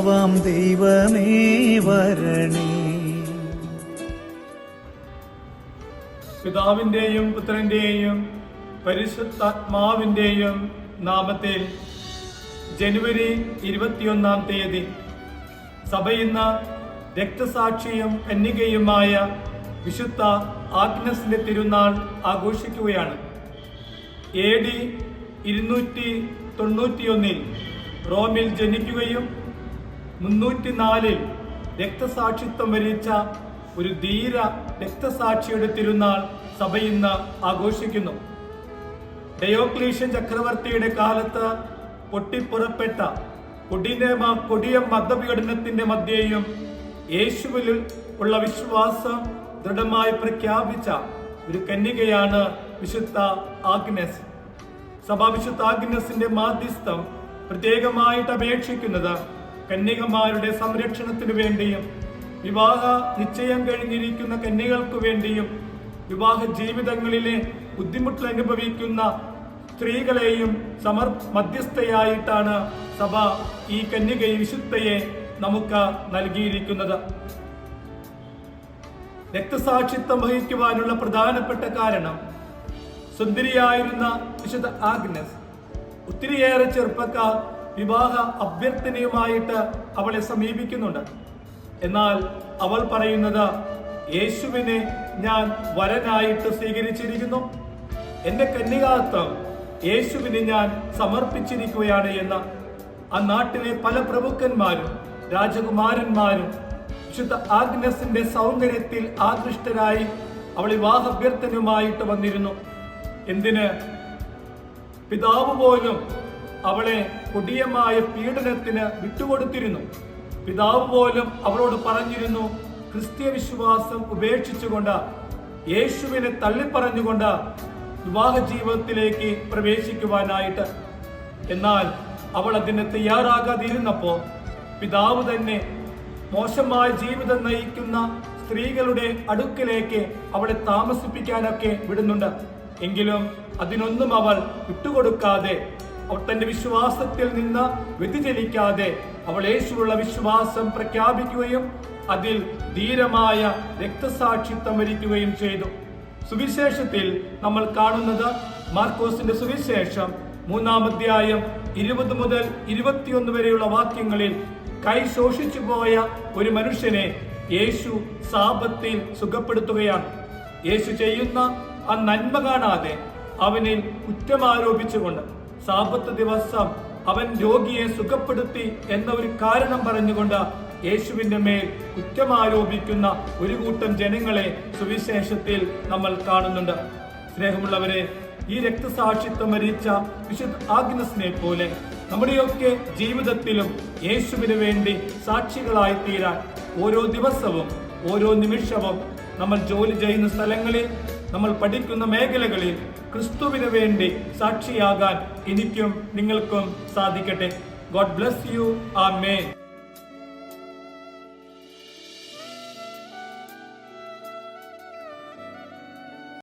ആത്മാവാം ദൈവമേ വരണേ. പിതാവിന്റെയും പുത്രന്റെയും പരിശുദ്ധാത്മാവിന്റെയും നാമത്തിൽ ജനുവരി 21-ാം തീയതി സഭ ഇന്ന് രക്തസാക്ഷിയും കന്യകയുമായ വിശുദ്ധ ആഗ്നസിന്റെ തിരുനാൾ ആഘോഷിക്കുകയാണ്. AD 291 റോമിൽ ജനിക്കുകയും 304 രക്തസാക്ഷിത്വം വരിച്ച ഒരു ധീര രക്തസാക്ഷിയുടെ തിരുനാൾ സഭ ഇന്ന് ആഘോഷിക്കുന്നു. ഡയോക്ലീഷ്യൻ ചക്രവർത്തിയുടെ കാലത്ത് പൊട്ടിപ്പുറപ്പെട്ട കൊടിയ മതപീഡനത്തിന്റെ മധ്യേയും യേശുവിൽ ഉള്ള വിശ്വാസം ദൃഢമായി പ്രഖ്യാപിച്ച ഒരു കന്യകയാണ് വിശുദ്ധ ആഗ്നസ്. സഭ വിശുദ്ധ ആഗ്നസിന്റെ മാധ്യസ്ഥം പ്രത്യേകമായിട്ട് അപേക്ഷിക്കുന്നത് കന്യകമാരുടെ സംരക്ഷണത്തിനു വേണ്ടിയും വിവാഹ നിശ്ചയം കഴിഞ്ഞിരിക്കുന്ന കന്യകൾക്ക് വേണ്ടിയും വിവാഹ ജീവിതങ്ങളിലെ ബുദ്ധിമുട്ട് അനുഭവിക്കുന്ന സ്ത്രീകളെയും മധ്യസ്ഥയായിട്ടാണ് സഭ ഈ കന്യകയെ വിശുദ്ധയെ നമുക്ക് നൽകിയിരിക്കുന്നത്. രക്തസാക്ഷിത്വം വഹിക്കുവാനുള്ള പ്രധാനപ്പെട്ട കാരണം സുന്ദരിയായിരുന്ന വിശുദ്ധ ആഗ്നസ് ഒത്തിരിയേറെ ചെറുപ്പക്കാർ വിവാഹ അഭ്യർത്ഥനയുമായിട്ട് അവളെ സമീപിക്കുന്നുണ്ട്. എന്നാൽ അവൾ പറയുന്നത്, യേശുവിനെ ഞാൻ വരനായിട്ട് സ്വീകരിച്ചിരിക്കുന്നു, എന്റെ കന്യകാത്വം യേശുവിനെ ഞാൻ സമർപ്പിച്ചിരിക്കുകയാണ് എന്ന്. ആ നാട്ടിലെ പല പ്രഭുക്കന്മാരും രാജകുമാരന്മാരും വിശുദ്ധ ആഗ്നസിന്റെ സൗന്ദര്യത്തിൽ ആകൃഷ്ടരായി അവൾ വിവാഹാഭ്യർത്ഥനയുമായിട്ട് വന്നിരുന്നു. എന്തിന്? പിതാവ് പോലും അവളെ കൊടിയമായ പീഡനത്തിന് വിട്ടുകൊടുത്തിരുന്നു. പിതാവ് പോലും അവളോട് പറഞ്ഞിരുന്നു, ക്രിസ്തീയ വിശ്വാസം ഉപേക്ഷിച്ചുകൊണ്ട് യേശുവിനെ തള്ളിപ്പറഞ്ഞുകൊണ്ട് വിവാഹ ജീവിതത്തിലേക്ക് പ്രവേശിക്കുവാനായിട്ട്. എന്നാൽ അവൾ അതിന് തയ്യാറാകാതിരുന്നപ്പോൾ പിതാവ് തന്നെ മോശമായ ജീവിതം നയിക്കുന്ന സ്ത്രീകളുടെ അടുക്കിലേക്ക് അവളെ താമസിപ്പിക്കാനൊക്കെ വിടുന്നുണ്ട്. എങ്കിലും അതിനൊന്നും അവൾ വിട്ടുകൊടുക്കാതെ, അവൾ തന്റെ വിശ്വാസത്തിൽ നിന്ന് വ്യതിചലിക്കാതെ അവൾ യേശുവുള്ള വിശ്വാസം പ്രഖ്യാപിക്കുകയും അതിൽ ധീരമായ രക്തസാക്ഷിത്വം വരിക്കുകയും ചെയ്തു. സുവിശേഷത്തിൽ നമ്മൾ കാണുന്നത് മാർക്കോസിന്റെ സുവിശേഷം 3-ാം അധ്യായം 20 മുതൽ 21 വരെയുള്ള വാക്യങ്ങളിൽ കൈ ശോഷിച്ചു പോയ ഒരു മനുഷ്യനെ യേശു സാപത്തിൽ സുഖപ്പെടുത്തുകയാണ്. യേശു ചെയ്യുന്ന ആ നന്മ കാണാതെ അവനിൽ കുറ്റമാരോപിച്ചുകൊണ്ട് സാപത്ത് ദിവസം അവൻ രോഗിയെ സുഖപ്പെടുത്തി എന്ന ഒരു കാരണം പറഞ്ഞുകൊണ്ട് യേശുവിന്റെ മേൽ കുറ്റമാരോപിക്കുന്ന ഒരു കൂട്ടം ജനങ്ങളെ സുവിശേഷത്തിൽ നമ്മൾ കാണുന്നുണ്ട്. സ്നേഹമുള്ളവരെ, ഈ രക്തസാക്ഷിത്വം വരിച്ച വിശുദ്ധ ആഗ്നസിനെ പോലെ നമ്മുടെയൊക്കെ ജീവിതത്തിലും യേശുവിന് വേണ്ടി സാക്ഷികളായി തീരാൻ ഓരോ ദിവസവും ഓരോ നിമിഷവും നമ്മൾ ജോലി ചെയ്യുന്ന സ്ഥലങ്ങളിൽ, നമ്മൾ പഠിക്കുന്ന മേഖലകളിൽ ക്രിസ്തുവിന് വേണ്ടി സാക്ഷിയാകാൻ എനിക്കും നിങ്ങൾക്കും സാധിക്കട്ടെ. God bless you. ആമേൻ.